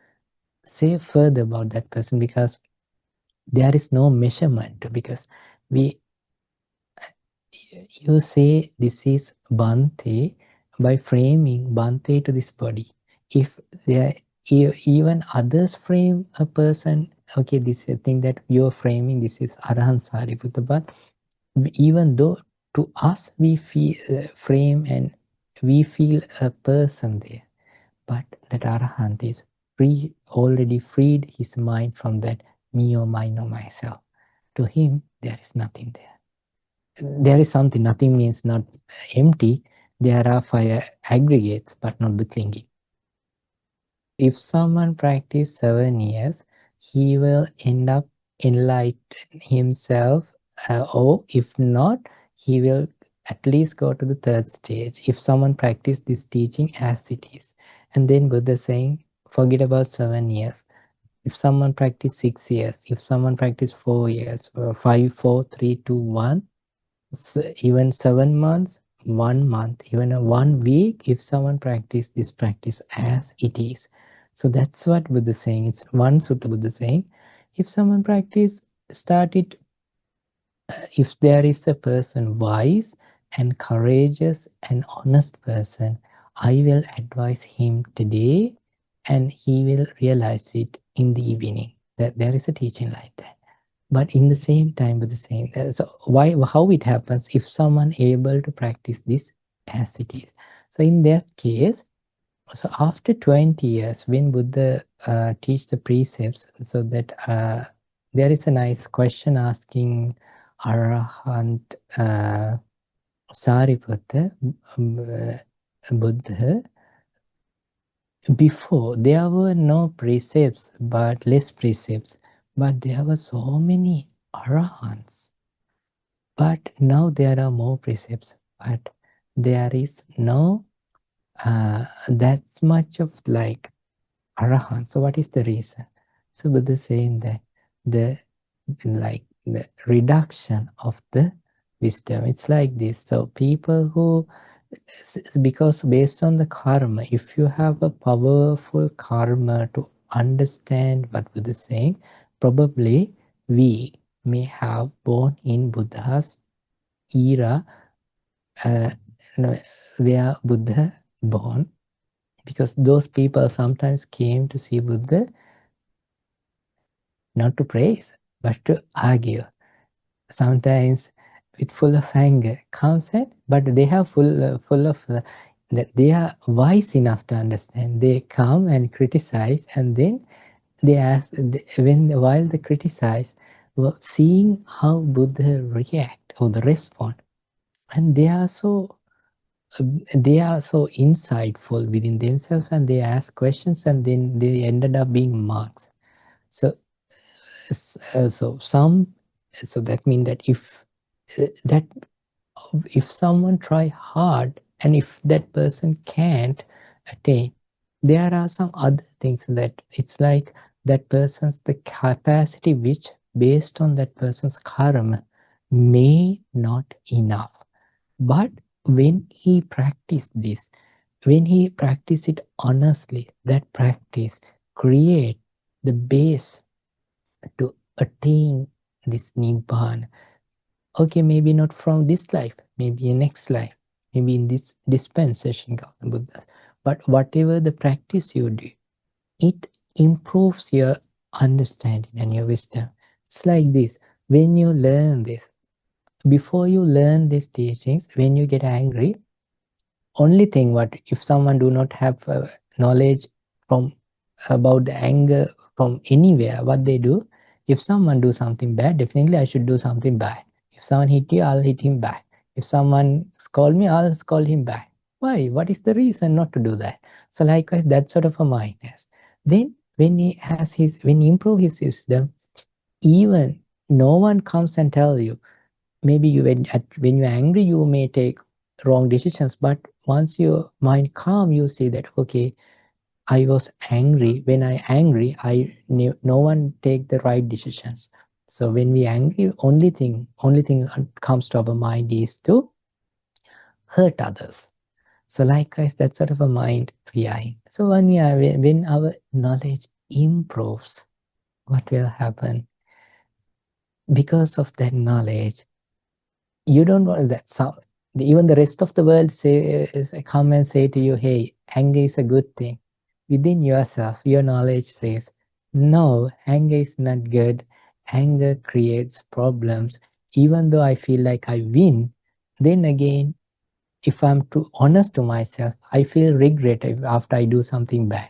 say further about that person, because there is no measurement. Because you say this is Bhante by framing Bhante to this body. If there even others frame a person, okay, this is a thing that you're framing, this is Arahant Sariputta, but even though to us we feel frame and we feel a person there, but that Arahant is free, already freed his mind from that me or mine or myself. To him, there is nothing there. There is something. Nothing means not empty. There are fire aggregates, but not the clinging. If someone practices 7 years, he will end up enlighten himself, or if not, he will at least go to the third stage. If someone practices this teaching as it is, and then Buddha saying, forget about 7 years. If someone practices 6 years, if someone practices 4 years, 5, 4, 3, 2, 1. Even 7 months, 1 month, even 1 week, if someone practice this practice as it is. So that's what Buddha is saying. It's one sutta Buddha saying, if someone practice, start it, if there is a person wise and courageous and honest person, I will advise him today, and he will realize it in the evening. That there is a teaching like that. But in the same time, with the same, so how it happens if someone able to practice this as it is. So in that case, so after 20 years, when Buddha teach the precepts, so that there is a nice question asking Arahant Sariputta, Buddha, before there were no precepts, but less precepts, but there were so many arahants. But now there are more precepts, but there is no that much of like arahant. So what is the reason? So Buddha is saying that the reduction of the wisdom, it's like this. So people who, because based on the karma, if you have a powerful karma to understand what Buddha is saying, probably we may have born in Buddha's era, where Buddha born, because those people sometimes came to see Buddha not to praise, but to argue. Sometimes with full of anger comes in, but they have full of that they are wise enough to understand. They come and criticize, and then they ask while they criticize, seeing how Buddha react or the respond, and they are so insightful within themselves, and they ask questions, and then they ended up being monks. So that means that if someone try hard, and if that person can't attain, there are some other things that it's like that person's the capacity which based on that person's karma may not enough. But when he practiced this, when he practiced it honestly, that practice create the base to attain this Nibbana. Okay, maybe not from this life, maybe in next life, maybe in this dispensation of the Buddha. But whatever the practice you do, it improves your understanding and your wisdom. It's like this. When you learn this, before you learn these teachings, when you get angry, only thing what if someone do not have knowledge from about the anger from anywhere, what they do, if someone do something bad, definitely I should do something bad. If someone hit you, I'll hit him back. If someone scold me, I'll scold him back. Why? What is the reason not to do that? So likewise, that sort of a mindness. Then when he improve his system, even no one comes and tell you, maybe when you're angry, you may take wrong decisions, but once your mind calm, you see that, okay, I was angry. When I angry, no one take the right decisions. So when we angry, only thing comes to our mind is to hurt others. So likewise, that sort of a mind we are in. So when our knowledge improves, what will happen? Because of that knowledge, you don't want that. So even the rest of the world come and say to you, hey, anger is a good thing. Within yourself, your knowledge says, no, anger is not good. Anger creates problems. Even though I feel like I win, then again, if I'm too honest to myself, I feel regret after I do something bad.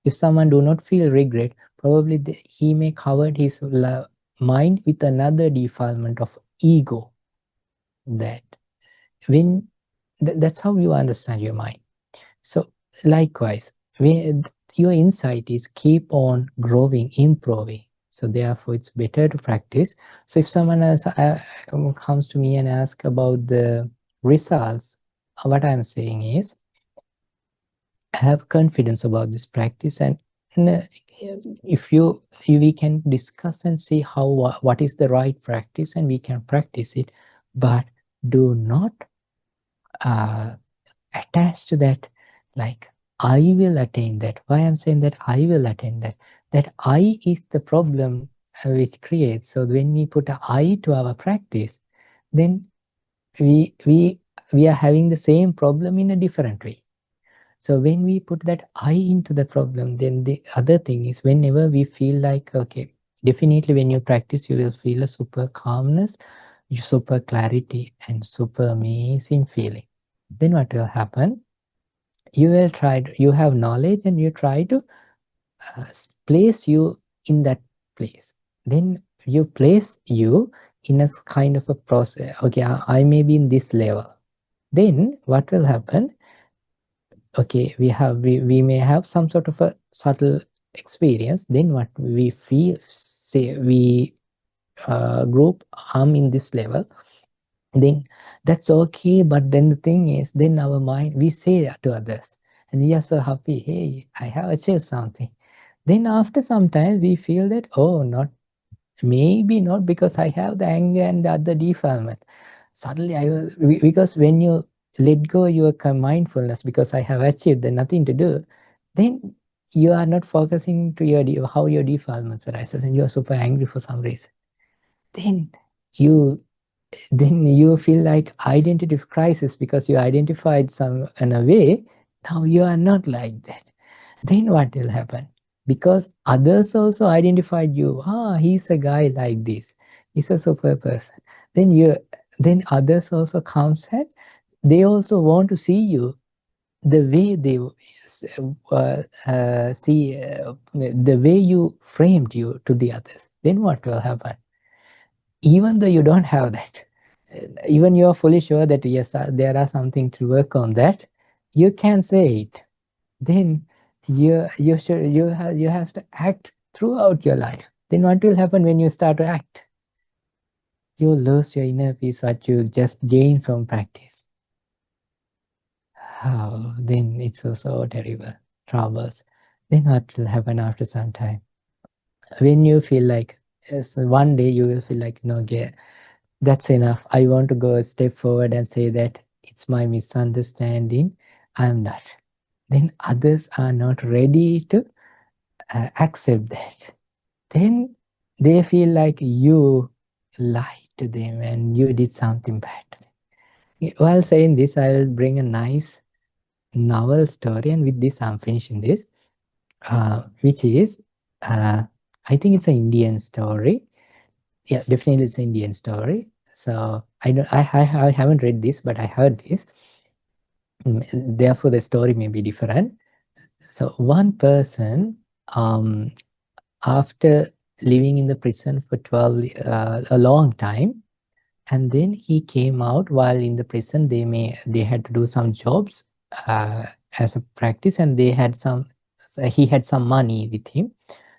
If someone do not feel regret, probably he may cover his mind with another defilement of ego. That when that's how you understand your mind. So likewise, your insight is keep on growing, improving. So therefore, it's better to practice. So if someone else comes to me and asks about the results, what I'm saying is, have confidence about this practice, and if we can discuss and see what is the right practice, and we can practice it, but do not attach to that, like I will attain that. Why I'm saying that I will attain that? That I is the problem which creates. So when we put an I to our practice, then we are having the same problem in a different way. So when we put that I into the problem, then the other thing is, whenever we feel like, okay, definitely when you practice, you will feel a super calmness, super clarity, and super amazing feeling. Then what will happen? You will you have knowledge, and you try to place you in that place. Then you place you in a kind of a process. Okay, I may be in this level. Then what will happen? Okay, we may have some sort of a subtle experience. Then what we feel, say we group, I'm in this level, then that's okay. But then the thing is, then our mind, we say to others, and we are so happy, hey, I have achieved something. Then after some time we feel that, oh, maybe not, because I have the anger and the other defilement. Suddenly because when you let go your mindfulness, because I have achieved, then nothing to do, then you are not focusing to how your defilements arise, and you are super angry for some reason. Then you feel like identity crisis, because you identified some in a way. Now you are not like that. Then what will happen? Because others also identified you. He's a guy like this. He's a super person. Then others also comes, and they also want to see you the way they see the way you framed you to the others. Then what will happen? Even though you don't have that, even you are fully sure that yes, there are something to work on, that you can say it. Then you have to act throughout your life. Then what will happen when you start to act? You lose your inner peace, what you just gain from practice. Then it's so terrible troubles. Then what will happen after some time? When you feel like, yes, one day you will feel like, no, that's enough. I want to go a step forward and say that it's my misunderstanding. I'm not. Then others are not ready to accept that. Then they feel like you lied to them and you did something bad to them. While saying this, I will bring a nice novel story, and with this I'm finishing this, which is, I think it's an Indian story. Yeah, definitely it's an Indian story. So I haven't read this, but I heard this. Therefore, the story may be different. So one person, after living in the prison for 12, a long time, and then he came out. While in the prison, they had to do some jobs as a practice, and he had some money with him.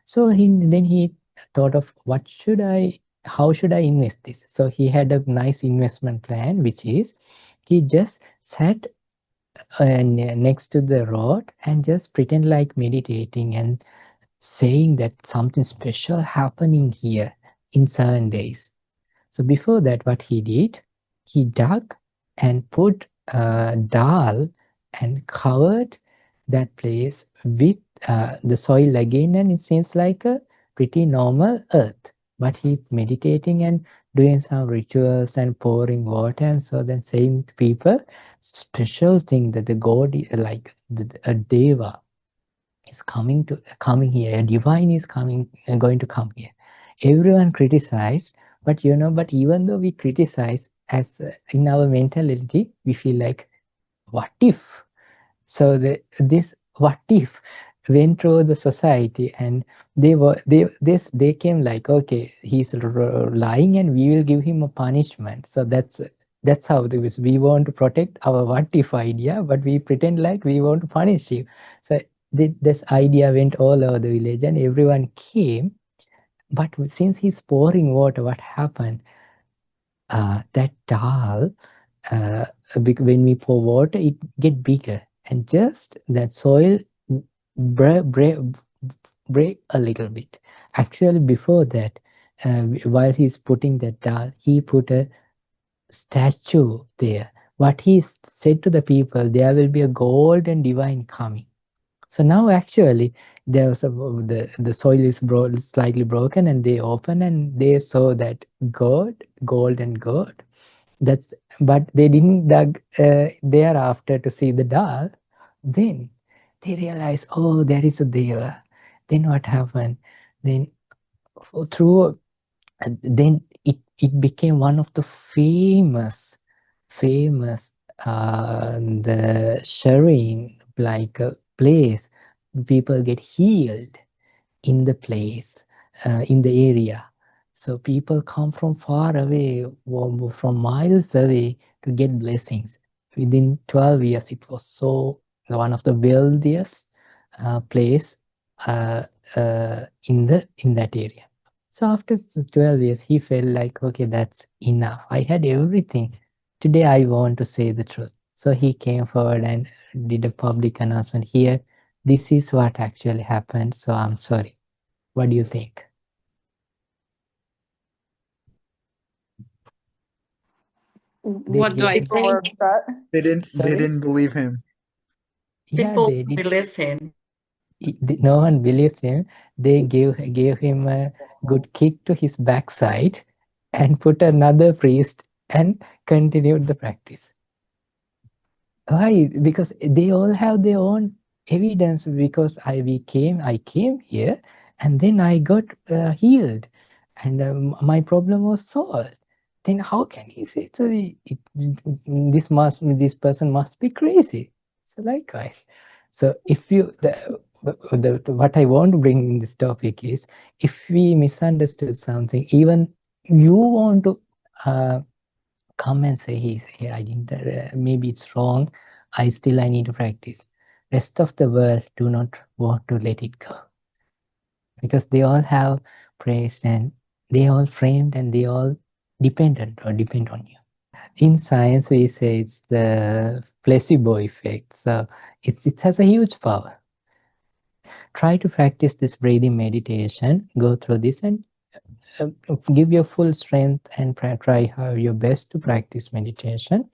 So he thought of how should I invest this? So he had a nice investment plan, which is he just sat next to the road and just pretend like meditating and saying that something special happening here in 7 days. So before that, what he did, he dug and put dal and covered that place with the soil again, and it seems like a pretty normal earth. But he meditating and doing some rituals and pouring water, and so then saying to people special thing that the god, like a deva, is coming here. A divine is going to come here. Everyone criticized, but but even though we criticize, as in our mentality, we feel like, what if? So this what if went through the society, and they came like, okay, he's lying, and we will give him a punishment. So that's how we want to protect our what if idea, but we pretend like we want to punish you. So this idea went all over the village, and everyone came. But since he's pouring water, what happened? That dal, when we pour water, it get bigger, and just that soil break a little bit. Actually, before that, while he's putting that dal, he put a statue there. What he said to the people, there will be a golden divine coming. So now actually there's the soil is slightly broken, and they open and they saw that golden god. But they didn't dug thereafter to see the dal. Then they realized, oh, there is a deva. Then what happened? Then through then it became one of the famous the sharing, like a place. People get healed in the place, in the area. So people come from far away, from miles away, to get blessings. Within 12 years, it was so one of the wealthiest place in that area. So after 12 years, he felt like, okay, that's enough. I had everything. Today I want to say the truth. So he came forward and did a public announcement here. This is what actually happened. So I'm sorry. What do you think? What do I People were think? upset. They didn't Sorry? believe him. Yeah, People they did. believe him. No one believes him. They gave him a good kick to his backside and put another priest and continued the practice. Why? Because they all have their own evidence. Because I came here, and then I got healed, and my problem was solved. Then how can he say so? This person must be crazy. So likewise. So if you what I want to bring in this topic is, if we misunderstood something, even you want to come and say, hey, I didn't, maybe it's wrong. I need to practice. Rest of the world do not want to let it go, because they all have praised, and they all framed, and they all depend on you. In science, we say it's the placebo effect. So it has a huge power. Try to practice this breathing meditation. Go through this and give your full strength, and try your best to practice meditation,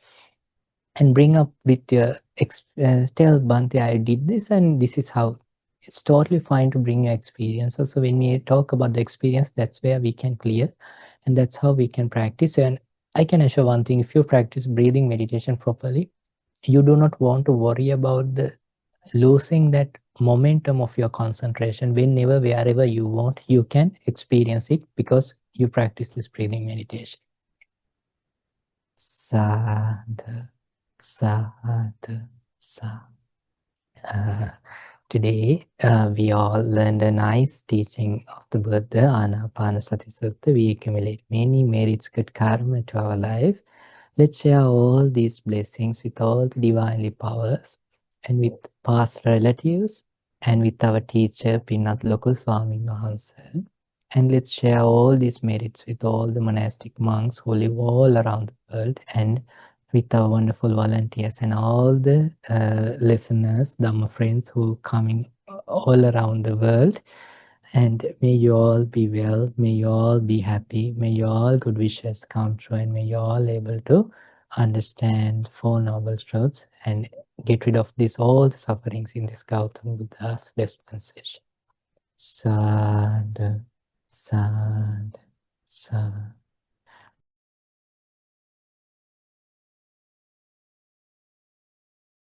and bring up with your tell Bhante, I did this, and this is how. It's totally fine to bring your experiences. So when we talk about the experience, that's where we can clear, and that's how we can practice. And I can assure one thing: if you practice breathing meditation properly, you do not want to worry about the losing that momentum of your concentration. Whenever, wherever you want, you can experience it, because you practice this breathing meditation. Sadhu, sadhu, sadhu. today we all learned a nice teaching of the Buddha, Ānāpānassatisutta. We accumulate many merits, good karma to our life. Let's share all these blessings with all the divinely powers and with past relatives and with our teacher, Pinnath Loku Swamin Wahanse. And let's share all these merits with all the monastic monks who live all around the world and with our wonderful volunteers and all the listeners, Dhamma friends who coming all around the world. And may you all be well, may you all be happy, may your all good wishes come true, and may you all able to understand Four Noble Truths and get rid of all the sufferings in this Gautama Buddha's dispensation. Sadhu, sadhu, sadhu.